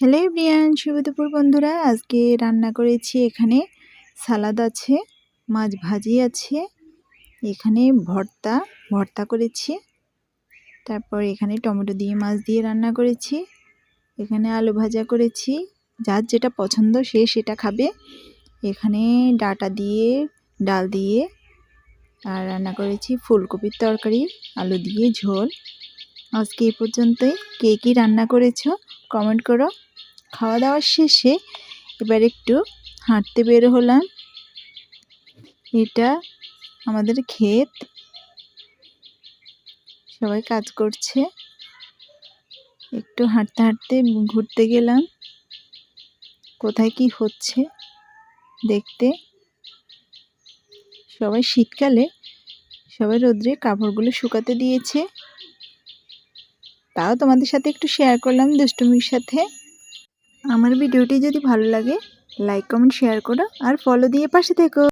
Hello everyone, শুভ দুপুর বন্ধুরা। আজকে রান্না করেছি, এখানে সালাদ আছে, মাছ ভাজি আছে, এখানে ভর্তা করেছি, তারপর এখানে টমেটো দিয়ে মাছ দিয়ে রান্না করেছি, এখানে আলু ভাজা করেছি। যার যেটা পছন্দ সে সেটা খাবে। এখানে ডাল দিয়ে আর রান্না করেছি ফুলকপির তরকারি, আলু দিয়ে ঝোল। আজকে এই পর্যন্তই। কে কী রান্না করেছো কমেন্ট করো। খাওয়া দাওয়ার শেষে এবার একটু হাঁটতে বের হলাম। এটা আমাদের ক্ষেত, সবাই কাজ করছে। একটু হাঁটতে হাঁটতে ঘুরতে গেলাম, কোথায় কি হচ্ছে দেখতে। সবাই শীতকালে সবাই রোদ্রে কাপড়গুলো শুকাতে দিয়েছে, তাও তোমাদের সাথে একটু শেয়ার করলাম দুষ্টুমির সাথে। আমার ভিডিওটি যদি ভালো লাগে লাইক কমেন্ট শেয়ার করো আর ফলো দিয়ে পাশে থেকো।